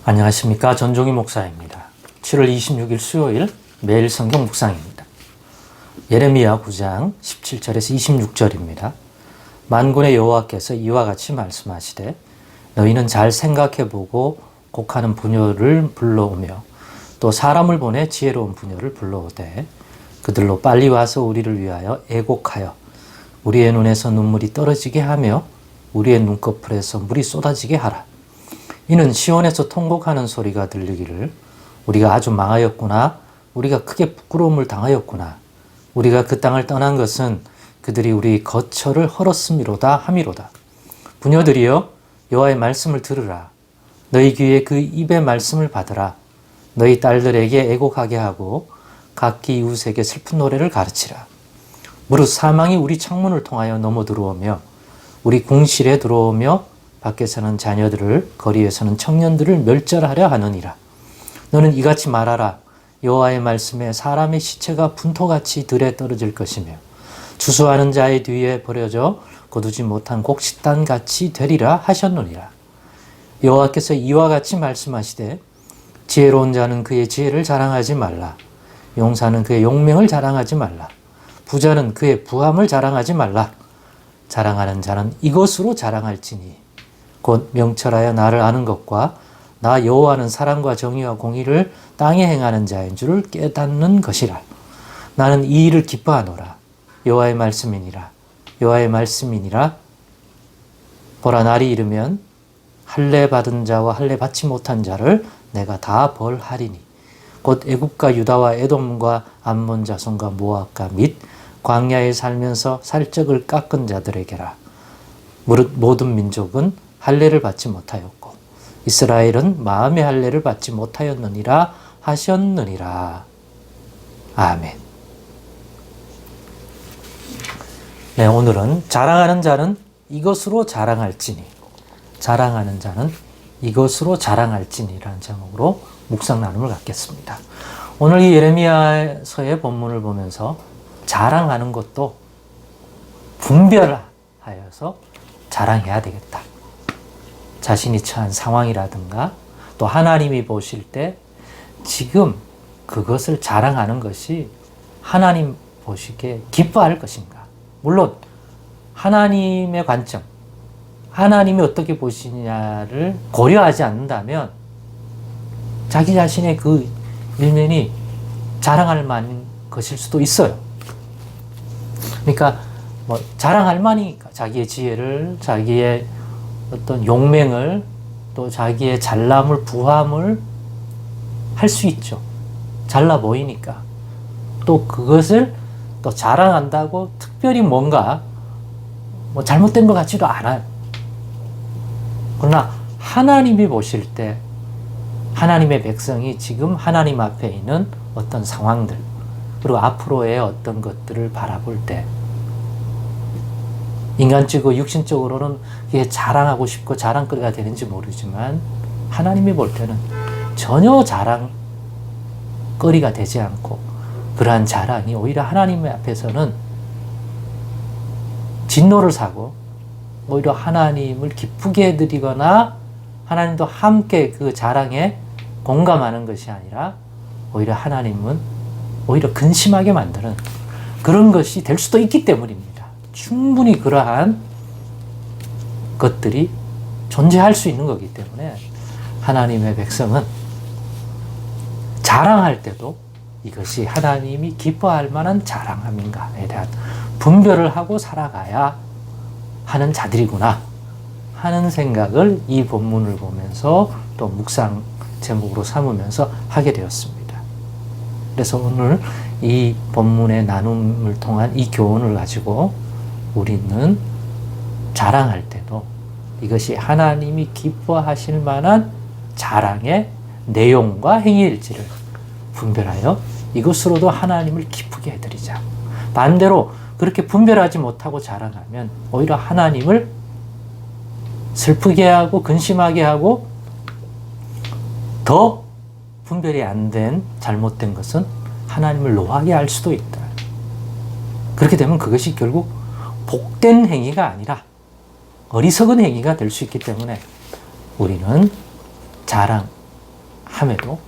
안녕하십니까. 전종희 목사입니다. 7월 26일 수요일 매일 성경 묵상입니다. 예레미야 9장 17절에서 26절입니다. 만군의 여호와께서 이와 같이 말씀하시되 너희는 잘 생각해보고 곡하는 부녀를 불러오며 또 사람을 보내 지혜로운 부녀를 불러오되 그들로 빨리 와서 우리를 위하여 애곡하여 우리의 눈에서 눈물이 떨어지게 하며 우리의 눈꺼풀에서 물이 쏟아지게 하라. 이는 시온에서 통곡하는 소리가 들리기를 우리가 아주 망하였구나. 우리가 크게 부끄러움을 당하였구나. 우리가 그 땅을 떠난 것은 그들이 우리 거처를 헐었음이로다 함이로다. 부녀들이여 여호와의 말씀을 들으라. 너희 귀에 그 입의 말씀을 받으라. 너희 딸들에게 애곡하게 하고 각기 이웃에게 슬픈 노래를 가르치라. 무릇 사망이 우리 창문을 통하여 넘어 들어오며 우리 궁실에 들어오며 밖에서는 자녀들을 거리에서는 청년들을 멸절하려 하느니라. 너는 이같이 말하라. 여호와의 말씀에 사람의 시체가 분토같이 들에 떨어질 것이며 주수하는 자의 뒤에 버려져 거두지 못한 곡식단같이 되리라 하셨느니라. 여호와께서 이와 같이 말씀하시되 지혜로운 자는 그의 지혜를 자랑하지 말라. 용사는 그의 용맹을 자랑하지 말라. 부자는 그의 부함을 자랑하지 말라. 자랑하는 자는 이것으로 자랑할지니 곧 명철하여 나를 아는 것과 나 여호와는 사랑과 정의와 공의를 땅에 행하는 자인 줄을 깨닫는 것이라. 나는 이 일을 기뻐하노라. 여호와의 말씀이니라. 여호와의 말씀이니라. 보라, 날이 이르면 할례 받은 자와 할례 받지 못한 자를 내가 다 벌하리니 곧 애굽과 유다와 에돔과 암몬 자손과 모압과 및 광야에 살면서 살적을 깎은 자들에게라. 무릇 모든 민족은 할례를 받지 못하였고 이스라엘은 마음의 할례를 받지 못하였느니라 하셨느니라. 아멘. 네, 오늘은 자랑하는 자는 이것으로 자랑할지니, 자랑하는 자는 이것으로 자랑할지니라는 제목으로 묵상 나눔을 갖겠습니다. 오늘 이 예레미야서의 본문을 보면서 자랑하는 것도 분별하여서 자랑해야 되겠다. 자신이 처한 상황이라든가 또 하나님이 보실 때 지금 그것을 자랑하는 것이 하나님 보시기에 기뻐할 것인가. 물론 하나님의 관점, 하나님이 어떻게 보시냐를 고려하지 않는다면 자기 자신의 그 일면이 자랑할 만한 것일 수도 있어요. 그러니까 자랑할 만이니까 자기의 지혜를, 자기의 어떤 용맹을, 또 자기의 잘남을, 부함을 할 수 있죠. 잘나 보이니까. 또 그것을 또 자랑한다고 특별히 뭔가 잘못된 것 같지도 않아요. 그러나 하나님이 보실 때 하나님의 백성이 지금 하나님 앞에 있는 어떤 상황들, 그리고 앞으로의 어떤 것들을 바라볼 때 인간적이고 육신적으로는 이게 자랑하고 싶고 자랑거리가 되는지 모르지만 하나님이 볼 때는 전혀 자랑거리가 되지 않고 그러한 자랑이 오히려 하나님 앞에서는 진노를 사고 오히려 하나님을 기쁘게 해드리거나 하나님도 함께 그 자랑에 공감하는 것이 아니라 오히려 하나님은 오히려 근심하게 만드는 그런 것이 될 수도 있기 때문입니다. 충분히 그러한 것들이 존재할 수 있는 거기 때문에 하나님의 백성은 자랑할 때도 이것이 하나님이 기뻐할 만한 자랑함인가에 대한 분별을 하고 살아가야 하는 자들이구나 하는 생각을 이 본문을 보면서 또 묵상 제목으로 삼으면서 하게 되었습니다. 그래서 오늘 이 본문의 나눔을 통한 이 교훈을 가지고 우리는 자랑할 때도 이것이 하나님이 기뻐하실 만한 자랑의 내용과 행위일지를 분별하여 이것으로도 하나님을 기쁘게 해드리자. 반대로 그렇게 분별하지 못하고 자랑하면 오히려 하나님을 슬프게 하고 근심하게 하고 더 분별이 안 된 잘못된 것은 하나님을 노하게 할 수도 있다. 그렇게 되면 그것이 결국 복된 행위가 아니라 어리석은 행위가 될 수 있기 때문에 우리는 자랑, 함에도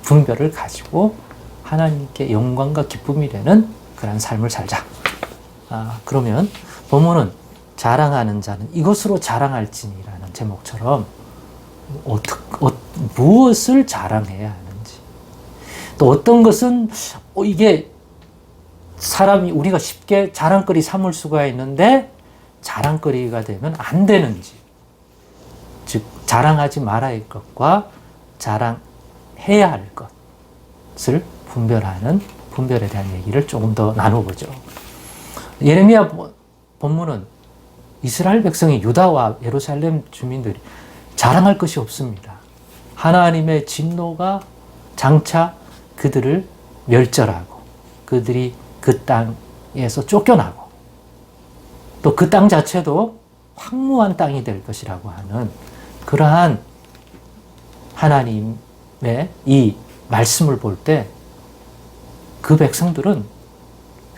분별을 가지고 하나님께 영광과 기쁨이 되는 그런 삶을 살자. 그러면 본문은 자랑하는 자는 이것으로 자랑할지니라는 제목처럼 무엇을 자랑해야 하는지, 또 어떤 것은 이게 사람이 우리가 쉽게 자랑거리 삼을 수가 있는데 자랑거리가 되면 안 되는지, 즉 자랑하지 말아야 할 것과 자랑해야 할 것을 분별에 대한 얘기를 조금 더 나눠보죠. 예레미야 본문은 이스라엘 백성이, 유다와 예루살렘 주민들이 자랑할 것이 없습니다. 하나님의 진노가 장차 그들을 멸절하고 그들이 그 땅에서 쫓겨나고 또 그 땅 자체도 황무한 땅이 될 것이라고 하는 그러한 하나님의 이 말씀을 볼 때 그 백성들은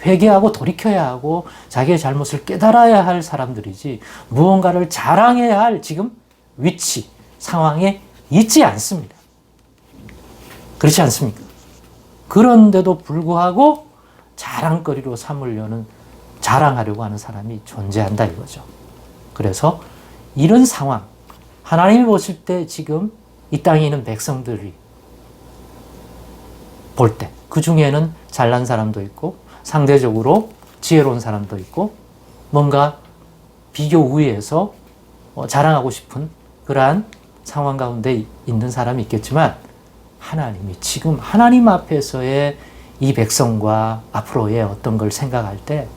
회개하고 돌이켜야 하고 자기의 잘못을 깨달아야 할 사람들이지 무언가를 자랑해야 할 지금 위치, 상황에 있지 않습니다. 그렇지 않습니까? 그런데도 불구하고 자랑거리로 자랑하려고 하는 사람이 존재한다 이거죠. 그래서 이런 상황, 하나님이 보실 때 지금 이 땅에 있는 백성들이 볼 때 그 중에는 잘난 사람도 있고 상대적으로 지혜로운 사람도 있고 뭔가 비교 우위에서 자랑하고 싶은 그러한 상황 가운데 있는 사람이 있겠지만, 하나님이 지금 하나님 앞에서의 이 백성과 앞으로의 어떤 걸 생각할 때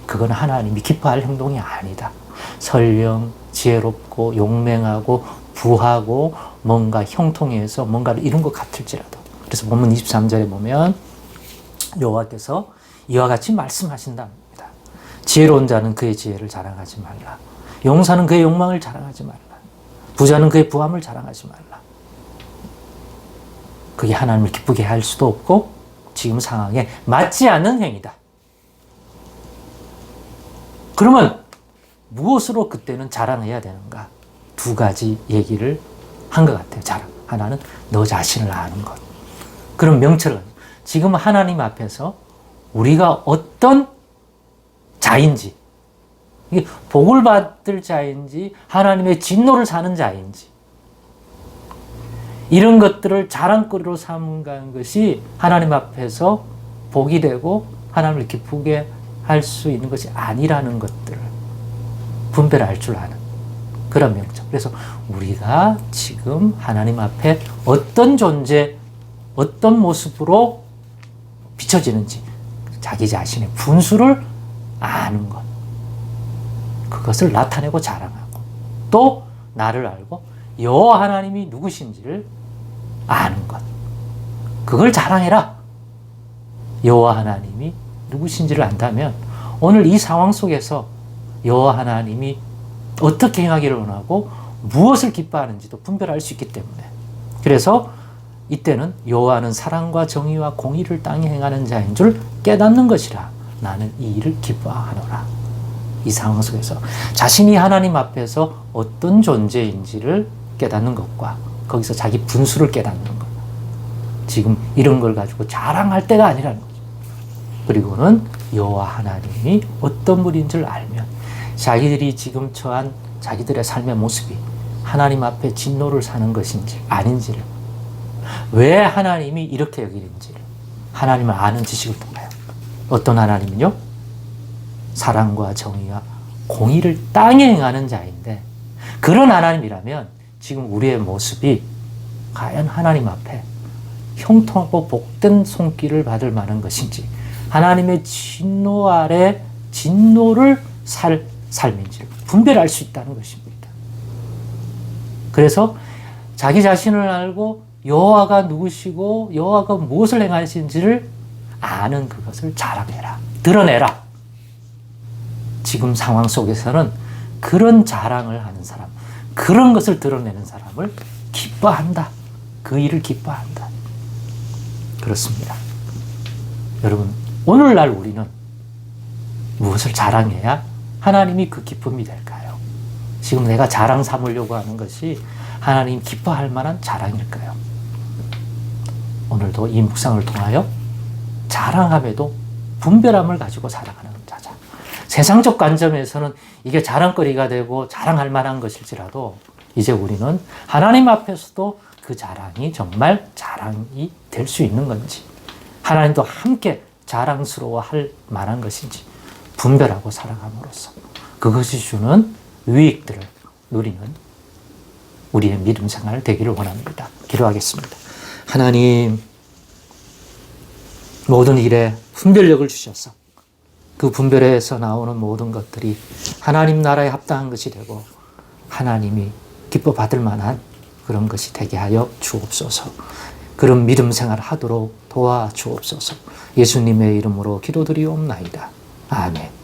그건 하나님이 기뻐할 행동이 아니다. 설령 지혜롭고 용맹하고 부하고 뭔가 형통해서 뭔가를 이룬 것 같을지라도. 그래서 본문 23절에 보면 여호와께서 이와 같이 말씀하신답니다. 지혜로운 자는 그의 지혜를 자랑하지 말라. 용사는 그의 욕망을 자랑하지 말라. 부자는 그의 부함을 자랑하지 말라. 그게 하나님을 기쁘게 할 수도 없고 지금 상황에 맞지 않는 행위다. 그러면 무엇으로 그때는 자랑해야 되는가? 두 가지 얘기를 한 것 같아요. 자랑. 하나는 너 자신을 아는 것. 그런 명철을 지금 하나님 앞에서 우리가 어떤 자인지, 이게 복을 받을 자인지 하나님의 진노를 사는 자인지, 이런 것들을 자랑거리로 삼는 것이 하나님 앞에서 복이 되고 하나님을 기쁘게 할 수 있는 것이 아니라는 것들을 분별할 줄 아는 그런 명철. 그래서 우리가 지금 하나님 앞에 어떤 존재, 어떤 모습으로 비춰지는지 자기 자신의 분수를 아는 것, 그것을 나타내고 자랑하고 또 나를 알고 여호와 하나님이 누구신지를 아는 것, 그걸 자랑해라. 여호와 하나님이 누구신지를 안다면 오늘 이 상황 속에서 여호와 하나님이 어떻게 행하기를 원하고 무엇을 기뻐하는지도 분별할 수 있기 때문에, 그래서 이때는 여호와는 사랑과 정의와 공의를 땅에 행하는 자인 줄 깨닫는 것이라. 나는 이 일을 기뻐하노라. 이 상황 속에서 자신이 하나님 앞에서 어떤 존재인지를 깨닫는 것과 거기서 자기 분수를 깨닫는 것, 지금 이런 걸 가지고 자랑할 때가 아니라는 거죠. 그리고는 여호와 하나님이 어떤 분인 줄 알면 자기들이 지금 처한 자기들의 삶의 모습이 하나님 앞에 진노를 사는 것인지 아닌지를, 왜 하나님이 이렇게 여기는지를 하나님을 아는 지식을 통하여, 어떤 하나님은요? 사랑과 정의와 공의를 땅에 행하는 자인데, 그런 하나님이라면 지금 우리의 모습이 과연 하나님 앞에 형통하고 복된 손길을 받을 만한 것인지, 하나님의 진노 아래 진노를 살 삶인지를 분별할 수 있다는 것입니다. 그래서 자기 자신을 알고 여호와가 누구시고 여호와가 무엇을 행하시는지를 아는 그것을 자랑해라. 드러내라. 지금 상황 속에서는 그런 자랑을 하는 사람, 그런 것을 드러내는 사람을 기뻐한다. 그 일을 기뻐한다. 그렇습니다. 여러분, 오늘날 우리는 무엇을 자랑해야 하나님이 그 기쁨이 될까요? 지금 내가 자랑 삼으려고 하는 것이 하나님 기뻐할 만한 자랑일까요? 오늘도 이 묵상을 통하여 자랑함에도 분별함을 가지고 살아가는 자자. 세상적 관점에서는 이게 자랑거리가 되고 자랑할 만한 것일지라도 이제 우리는 하나님 앞에서도 그 자랑이 정말 자랑이 될 수 있는 건지, 하나님도 함께 자랑스러워할 만한 것인지 분별하고 살아감으로써 그것이 주는 유익들을 누리는 우리의 믿음 생활 되기를 원합니다. 기도하겠습니다. 하나님, 모든 일에 분별력을 주셔서 그 분별에서 나오는 모든 것들이 하나님 나라에 합당한 것이 되고 하나님이 기뻐 받을 만한 그런 것이 되게 하여 주옵소서. 그런 믿음 생활을 하도록 도와주옵소서. 예수님의 이름으로 기도드리옵나이다. 아멘.